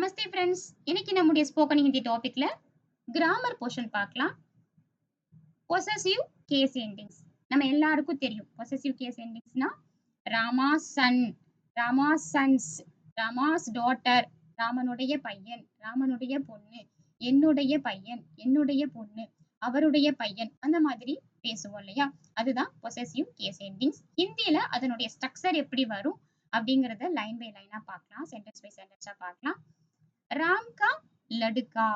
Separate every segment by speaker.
Speaker 1: நமஸ்தே friends. இன்னைக்கு நம்முடைய spoken Hindi டாபிக்ல கிராமர் போர்ஷன் பார்க்கலாம். Possessive case endings. நம்ம எல்லாருக்கும் தெரியும் பொசசிவ் கேஸ் எண்டிங்ஸ்னா Rama son, Rama sons, Rama's daughter, ராமனுடைய பையன், ராமனுடைய பொண்ணு, என்னுடைய பையன், என்னுடைய பொண்ணு, அவருடைய பையன், அந்த மாதிரி பேசுவோம் இல்லையா? அதுதான் பொசசிவ் கேஸ் எண்டிங்ஸ். ஹிந்தியில அதனுடைய ஸ்ட்ரக்சர் எப்படி வரும் அப்படிங்கறத லைன் பை லைனா பார்க்கலாம், சென்டென்ஸ் பை சென்டென்ஸா பார்க்கலாம். ராம் கா லடுக்கா,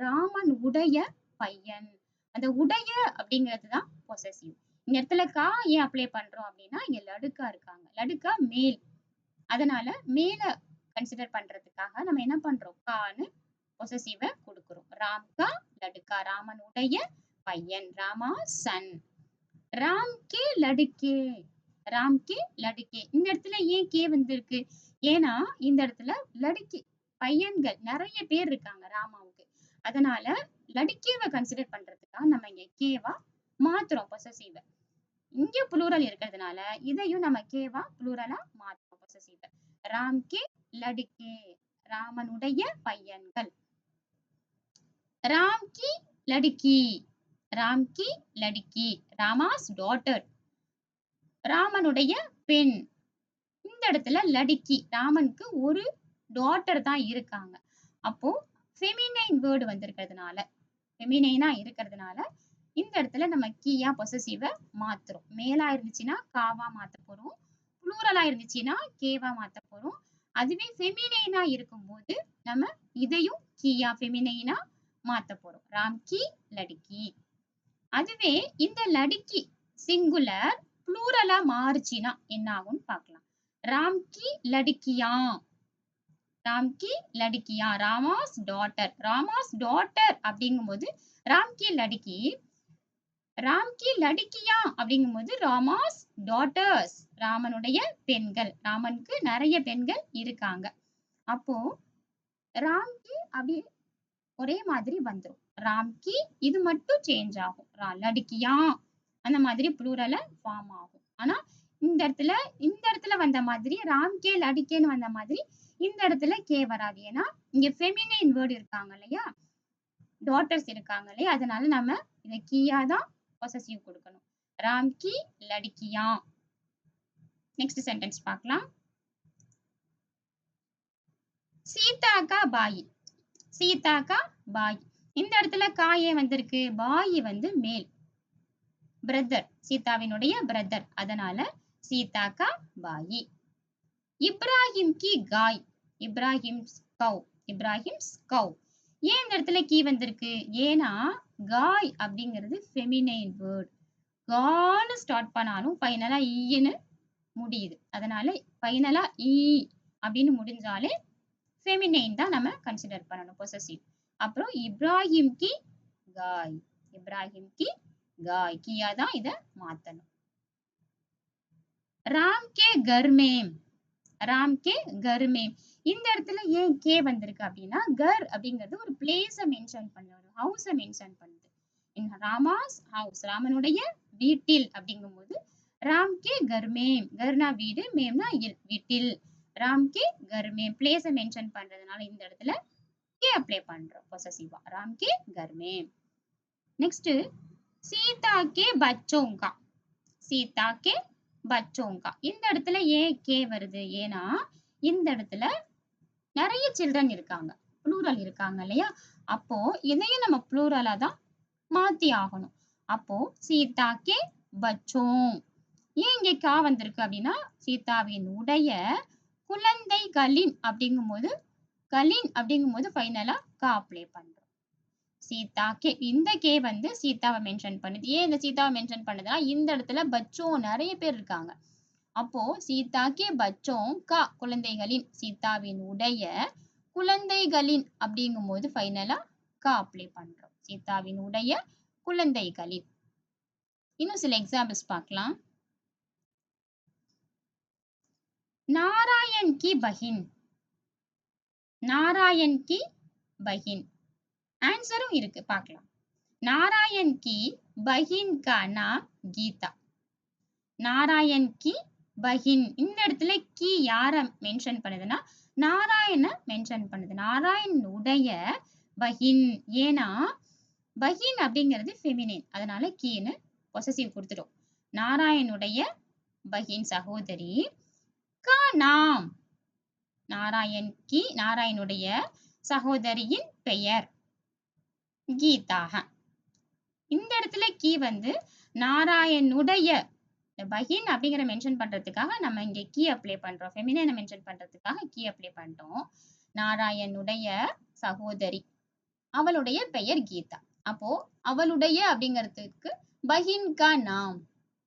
Speaker 1: ராமன் உடைய பையன். அந்த உடைய அப்படிங்கிறது தான் பொசசிவ். இந்த இடத்துல கா ஏன் அப்ளை பண்றோம் அப்படின்னா இங்க லடுக்கா இருக்காங்க, லடுக்கா மேல், அதனால மேல கன்சிடர் பண்றதுக்காக நம்ம என்ன பண்றோம், கான்னு பொசசிவ கொடுக்கிறோம். ராம் கா லடுக்கா, ராமன் உடைய பையன், ராமா சன். ராம் கே லடுக்கே, ராம் கே லடுக்கே. இந்த இடத்துல ஏன் கே வந்திருக்கு? ஏன்னா இந்த இடத்துல லடுக்கி பையன்கள் நிறைய பேர் இருக்காங்க ராமாவுக்கு, அதனால லடுக்கேவை கன்சிடர் பண்றதுக்காக நம்ம இங்க கேவா மாத்துறோம் பொசசிவ. இங்க புளூரல் இருக்கிறதுனால இதையும் நம்ம கேவா புளூரலா மாத்துறோம் பொசசிவ. ராம் கே லடுக்கே, ராமனுடைய பையன்கள். ராம் கி லடுக்கி, ராம் கி லடுக்கி, ராமாஸ் டாட்டர், ராமனுடைய பெண். இந்த இடத்துல லடுக்கி, ராமனுக்கு ஒரு டாட்டர் தான் இருக்காங்க. அப்போ ஃபெமினைன் வேர்டு வந்திருக்கிறதுனால, ஃபெமினைனா இருக்கிறதுனால இந்த இடத்துல நம்ம கீயா பொசசிவ மாத்துறோம். மேலா இருந்துச்சுன்னா காவா மாத்த போறோம், புளூரலா இருந்துச்சுன்னா கேவா மாத்த போறோம். அதுவே ஃபெமினைனா இருக்கும்போது நம்ம இதையும் கீயா ஃபெமினைனா மாத்த போறோம். ராம் கி லடுக்கி. அதுவே இந்த லடுக்கி சிங்குலர் புளூரலா மாறுச்சுன்னா என்ன ஆகும்னு பார்க்கலாம். ராம் கி லடுக்கியா, ராம் கி லடுக்கியா, ராமாஸ் டாட்டர், ராமாஸ் டாட்டர் அப்படிங்கும்போது ராம் கி லடுக்கி, ராம் கி லடுக்கியா அப்படிங்கும்போது ராமாஸ் டாட்டர்ஸ், ராமனுடைய பெண்கள், ராமனுக்கு நிறைய பெண்கள் இருக்காங்க. அப்போ ராம் கி அப்படி ஒரே மாதிரி வந்துரும். ராம் கி இது மட்டும் சேஞ்ச் ஆகும், லடுக்கியா அந்த மாதிரி புளூரல ஃபார்ம் ஆகும். ஆனா இந்த இடத்துல வந்த மாதிரி ராம் கே லடுக்கேன்னு வந்த மாதிரி இந்த இடத்துல கே வராது. ஏன்னா இங்க ஃபெமினைன் வேர்டு இருக்காங்க இல்லையா, டாட்டர்ஸ் இருக்காங்க இல்லையா, அதனால நம்ம இத கீயா தான் பொசசிவ் கொடுக்கணும். ராம் கி லடுக்கியா. நெக்ஸ்ட் சென்டென்ஸ் பார்க்கலாம். சீதா கா பாயி, சீதா கா பாயி. இந்த இடத்துல காயே வந்திருக்கு, பாயி வந்து மேல், பிரதர், சீதாவினுடைய பிரதர், அதனால சீதா கா பாயி. இப்ராஹிம் கி காய், இப்ராஹிம்ஸ் கவ், இப்ராஹிம்ஸ் கவ். ஏன் இந்த இடத்துல கீ வந்திருக்கு? ஏன்னா காய் அப்படிங்கிறது ஃபெமினைன் வேர்ட். கான்னு ஸ்டார்ட் பண்ணாலும் ஃபைனலா ஈன்னு முடியுது, அதனால ஃபைனலா ஈ அப்படின்னு முடிஞ்சாலே ஃபெமினைன் தான் நம்ம கன்சிடர் பண்ணணும் பொசசிவ். அப்புறம் இப்ராஹிம் கி காய், இப்ராஹிம் கி காய், கியா தான் இத மாத்தணும். ராம் கே கர்மேம், ராம் கே கர்மேம். இந்த இடத்துல ஏன் கே வந்திருக்கு அப்படின்னா கர் அப்படிங்கிறது ஒரு பிளேஸ மென்ஷன் பண்ணுது, ஒரு ஹவுஸ மென்ஷன் பண்ணுது. இன் ராமாஸ் ஹவுஸ், ராமனுடைய வீட்டில் அப்படிங்கும்போது ராம் கே கர்மேம், கர்னா வீடு, மேம்னா வீட்டில், ராம் கே கர்மேம் பிளேஸ மென்ஷன் பண்றதுனால இந்த இடத்துல கே அப்ளை பண்றோம் பொசசிவா. ராம் கே கர்மேம். நெக்ஸ்ட் சீதா கே பச்சோங்கா, சீதா கே பச்சோங்கா. இந்த இடத்துல ஏன் கே வருது? ஏன்னா இந்த இடத்துல நிறைய சில்ட்ரன் இருக்காங்க, புளூரல் இருக்காங்க இல்லையா, அப்போ இதையும் நம்ம புளூரலா தான் மாத்தி ஆகணும். அப்போ சீதா கே பச்சோம். ஏன் இங்க கா வந்திருக்கு அப்படின்னா சீதாவின் உடைய குழந்தைகளின் அப்படிங்கும்போது, கலின் அப்படிங்கும்போது ஃபைனலா கா அப்ளை பண்றோம். சீதா கே, இந்த கே வந்து சீதாவை மென்ஷன் பண்ணுது. ஏன் இந்த சீதாவை மென்ஷன் பண்ணுதுன்னா இந்த இடத்துல பச்சோ நிறைய பேர் இருக்காங்க. அப்போ சீதா கே பச்சோம் கா, குழந்தைகளின், சீதாவின் உடைய குழந்தைகளின் அப்படிங்கும்போது ஃபைனலா கா அப்ளை பண்றோம். சீதாவின் உடைய குழந்தைகளின். இன்னும் சில எக்ஸாம்பிள்ஸ் பார்க்கலாம். நாராயண் கி பஹின், நாராயண் கி பஹின். ஆன்சரும் இருக்கு, பார்க்கலாம். நாராயண் கி பஹின் கா நாம் கீதா, நாராயண் கி பஹின். இந்த இடத்துல கி யார மென்ஷன் பண்ணுதுன்னா நாராயண மென்ஷன் பண்ணுது. நாராயணுடைய பஹின். ஏன்னா பஹின் அப்படிங்கிறது ஃபெமினின். அதனால கீன்னு பொசசிவ் கொடுத்துட்டோம். நாராயணுடைய பஹின் சகோதரி. கா நாம். நாராயணுடைய சகோதரியின் பெயர் கீதாக. இந்த இடத்துல கீ வந்து நாராயணுடைய பஹின் அப்படிங்கிற மென்ஷன் பண்றதுக்காக நம்ம இங்க கீ அப்ளை பண்றோம். ஃபெமினைனை மென்ஷன் பண்றதுக்காக கீ அப்ளை பண்ணிட்டோம். நாராயணுடைய சகோதரி, அவளுடைய பெயர் கீதா. அப்போ அவளுடைய அப்படிங்கிறதுக்கு பஹின் கா நாம்.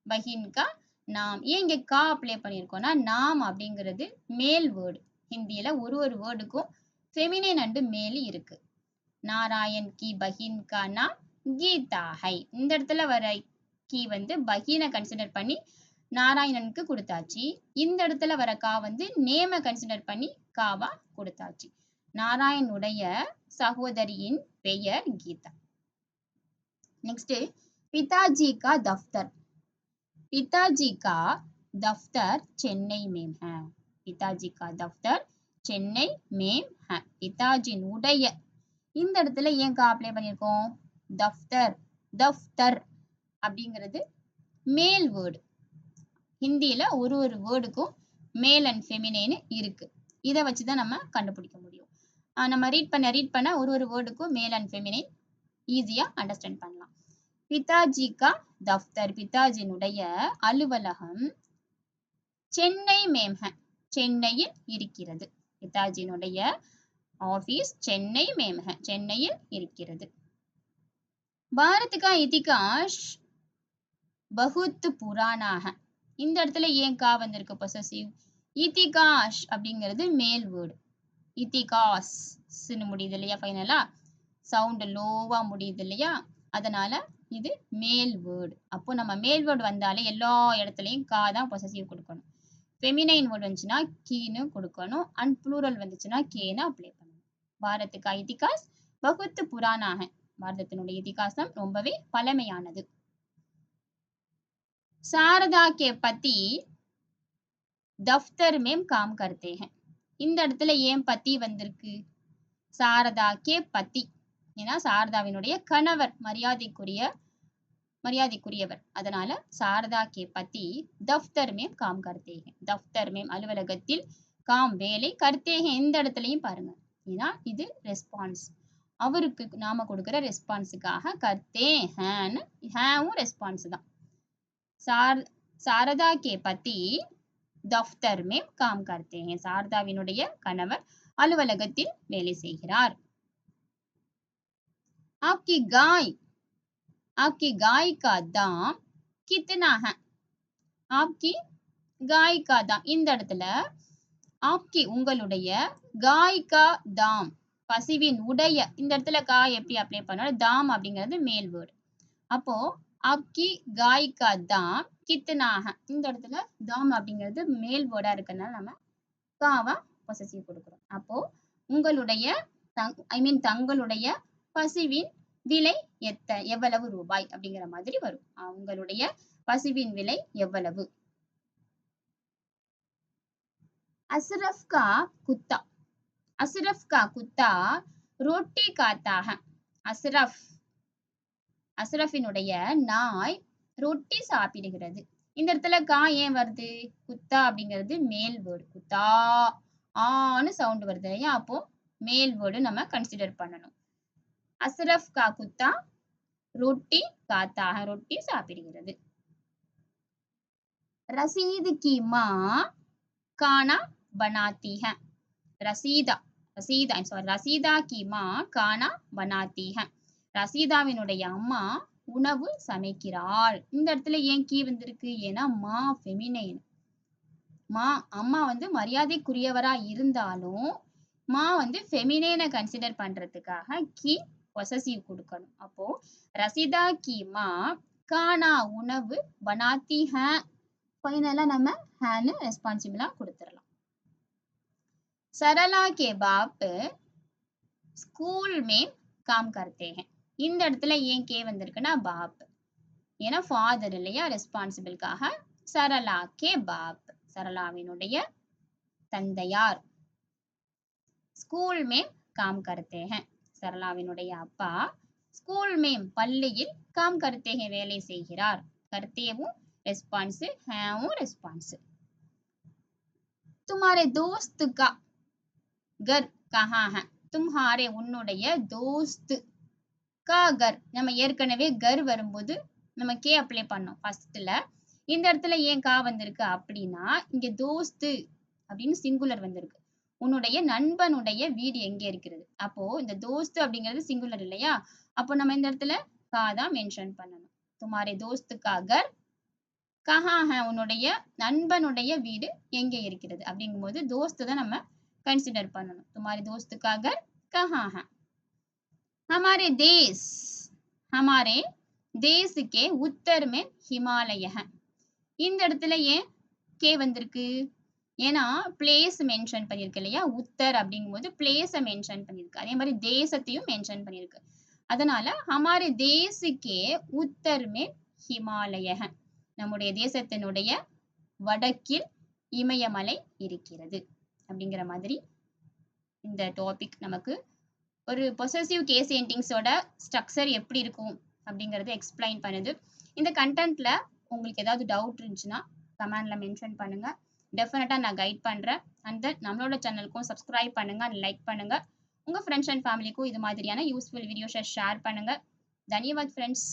Speaker 1: பஹின் கா நாம். ஏன் இங்க கா அப்ளை பண்ணியிருக்கோம்னா நாம் அப்படிங்கிறது மேல் வேர்டு. ஹிந்தியில ஒரு வேர்டுக்கும் ஃபெமினைன் அண்டு மேல் இருக்கு. நாராயண் கி பஹின் கா நாம் கீதா ஹை. இந்த இடத்துல வர கீ வந்து பஹீனை கன்சிடர் பண்ணி நாராயணனுக்கு கொடுத்தாச்சு. இந்த இடத்துல வர கா வந்து நேம கன்சிடர் பண்ணி காவா கொடுத்தாச்சு. நாராயணுடைய சகோதரியின் பெயர் கீதா. நெக்ஸ்ட் பிதாஜி கா தஃப்தர். पिताजी का दफ्तर चेन्नई में है. पिताजी का दफ्तर चेन्नई में है. பிதாஜின் உடைய. இந்த இடத்துல ஏன் கா அப்ளை பண்ணியிருக்கோம்? தஃப்தர். தஃப்தர் அப்படிங்கிறது மேல் வேர்டு. ஹிந்தியில ஒரு வேர்டுக்கும் மேல் அண்ட் ஃபெமினைன் இருக்கு. இதை வச்சுதான் நம்ம கண்டுபிடிக்க முடியும். நம்ம ரீட் பண்ண ஒரு வேர்டுக்கும் மேல் அண்ட் ஃபெமினைன் ஈஸியா அண்டர்ஸ்டாண்ட் பண்ணலாம். பிதாஜி கா தஃப்தர். பிதாஜினுடைய அலுவலகம் சென்னை மேம் ஹை. சென்னையில் இருக்கிறது. பிதாஜினுடைய ஆபீஸ் சென்னை மேம் ஹை. சென்னையில் இருக்கிறது. பாரத் கா இதிகாஸ் பகுத் புரானா ஹை. இந்த இடத்துல ஏன் கா வந்திருக்கு பொசசிவ்? இதிகாஸ் அப்படிங்கிறது மேல் வேர்டு. இதிகாஸ் முடியுது இல்லையா? ஃபைனலா சவுண்ட் லோவா முடியுது இல்லையா? அதனால இது மேல் வேர்டு. அப்போ நம்ம மேல் வேர்டு வந்தாலே எல்லா இடத்துலையும் கா தான் பொசசிவ் கொடுக்கணும். ஃபெமினைன் வேர்டு வந்துச்சுன்னா கீன்னு கொடுக்கணும். அண்ட் ப்ளூரல் வந்துச்சுன்னா கேன்னு அப்ளை பண்ணணும். பாரத் கா இதிகாஸ் பகுத் புரானா ஹை. பாரதத்தினுடைய இதிகாசம் ரொம்பவே பழமையானது. சாரதா கே பதி தஃப்தர் மேம் காம் கர்த்தே ஹை. இந்த இடத்துல ஏன் பதி வந்திருக்கு? சாரதா கே பதி. ஏன்னா சாரதாவினுடைய கணவர், மரியாதைக்குரியவர். அதனால சாரதா கே பதி தஃப்தர் மேம் காம் கர்த்தே ஹை. தஃப்தர் மேம் அலுவலகத்தில், காம் வேலை, கர்த்தே ஹை இந்த இடத்துலயும் பாருங்க. ஏன்னா இது ரெஸ்பான்ஸ். அவருக்கு நாம கொடுக்கிற ரெஸ்பான்ஸுக்காக கர்த்தே ஹேன்னு, ஹேவும் ரெஸ்பான்ஸ் தான். சாரதா கே பதி தஃப்தர் மேம் காம் கர்த்தே ஹை. சாரதாவினுடைய கணவர் அலுவலகத்தில் வேலை செய்கிறார். आपकी गाय का दाम कितना है? आपकी गाय का दाम. இந்த இடத்துல आपकी உங்களுடைய, गाय का दाम பசுவின் உடைய. இந்த இடத்துல கா எப்படி அப்ளை பண்ணணும்? தாம் அப்படிங்கிறது மேல் வேர்டு. அப்போ आपकी गाय का दाम कितना है. இந்த இடத்துல தாம் அப்படிங்கிறது மேல் வேர்டா இருக்கனால நம்ம காவா பொசசிவ் கொடுக்கிறோம். அப்போ உங்களுடைய தங்களுடைய பசுவின் விலை எவ்வளவு ரூபாய் அப்படிங்கிற மாதிரி வரும். உங்களுடைய பசுவின் விலை எவ்வளவு? அஸ்ரஃப் கா குத்தா. அஸ்ரஃப் கா குத்தா ரோட்டி காத்தா ஹை. அஸ்ரஃபினுடைய நாய் ரொட்டி சாப்பிடுகிறது. இந்த இடத்துல கா ஏன் வருது? குத்தா அப்படிங்கிறது மேல் வேர்டு. குத்தா ஆன்னு சவுண்ட் வருது இல்லையா? அப்போ மேல் வேர்டு நம்ம கன்சிடர் பண்ணணும். அஸ்ரஃப் கா குத்தா ரொட்டி காத்தா ஹை. ரொட்டி சாப்பிடுகிறது. ரசீத் கி மா கானா பனாத்தி ஹை. ரசீதா கி மா கானா பனாத்தி ஹை. ரசீதாவினுடைய அம்மா உணவு சமைக்கிறாள். இந்த இடத்துல ஏன் கீ வந்திருக்கு? ஏன்னா மா ஃபெமினைன். அம்மா வந்து மரியாதைக்குரியவரா இருந்தாலும் மா வந்து ஃபெமினைனை கன்சிடர் பண்றதுக்காக கீ பொசசிவ் கொடுக்கணும். அப்போ ரசீதா கி மா கானா உணவு, பனாத்தி ஹை ஃபைனலா நம்ம ஹேன்னு ரெஸ்பான்சிபிளா கொடுத்துடலாம். சரளா கே பாப் ஸ்கூல் மே காம் கர்த்தே ஹை. இந்த இடத்துல ஏன் கே வந்திருக்குன்னா பாப். ஏன்னா ஃபாதர் இல்லையா? ரெஸ்பான்சிபிள்காக சரளா கே பாப். சரளாவினுடைய தந்தையார். ஸ்கூல் में काम करते हैं. சரளாவினுடைய அப்பா ஸ்கூல் में பள்ளியில் काम करते हैं வேலை செய்கிறார். கர்த்தேவும் ரெஸ்பான்ஸ், ஹேவும் ரெஸ்பான்ஸ். तुम्हारे दोस्त का घर कहाँ है? तुम्हारे உன்னுடைய दोस्त का घर. நம்ம ஏற்கனவே घर வரும்போது நம்ம கே அப்ளை பண்ணோம் ஃபர்ஸ்ட்ல. இந்த இடத்துல ஏன் கா வந்திருக்கு அப்படின்னா இங்க தோஸ்து அப்படின்னு சிங்குலர் வந்திருக்கு. உன்னுடைய நண்பனுடைய வீடு எங்கே இருக்கிறது? அப்போ இந்த தோஸ்து அப்படிங்கிறது சிங்குலர் இல்லையா? அப்போ நம்ம இந்த இடத்துல கா தான் மென்ஷன் பண்ணணும். துமாரே தோஸ்து கா கர் கஹா ஹை. உன்னுடைய நண்பனுடைய வீடு எங்கே இருக்கிறது அப்படிங்கும்போது தோஸ்து தான் நம்ம கன்சிடர் பண்ணணும். துமாரே தோஸ்து கா கர் கஹா ஹை. हमारे देश, हमारे देश के उत्तर में हिमालय है. இந்த இடத்துல ஏன் கே வந்திருக்கு? ஏன்னா பிளேஸ் மென்ஷன் பண்ணிருக்கு இல்லையா? உத்தர் அப்படிங்கும்போது பிளேஸை மென்ஷன் பண்ணிருக்கு. அதே மாதிரி தேசத்தையும் மென்ஷன் பண்ணிருக்கு. அதனால हमारे देश के उत्तर में हिमालय है. நம்முடைய தேசத்தினுடைய வடக்கில் இமயமலை இருக்கிறது அப்படிங்கிற மாதிரி இந்த டாபிக் நமக்கு ஒரு பொசசிவ் கேஸ் எண்டிங்ஸோட ஸ்ட்ரக்சர் எப்படி இருக்கும் அப்படிங்கறத எக்ஸ்பிளைன் பண்ணுது. இந்த கண்டென்ட்ல உங்களுக்கு ஏதாவது டவுட் இருந்துச்சுன்னா கமெண்ட்ல மென்ஷன் பண்ணுங்க. டெஃபினட்டா நான் கைட் பண்றேன். அண்ட் தென் நம்மளோட சேனலுக்கும் சப்ஸ்கிரைப் பண்ணுங்க அண்ட் லைக் பண்ணுங்க. உங்க ஃப்ரெண்ட்ஸ் அண்ட் ஃபேமிலிக்கும் இது மாதிரியான யூஸ்ஃபுல் வீடியோஸை ஷேர் பண்ணுங்க. தன்யவாத் ஃப்ரெண்ட்ஸ்.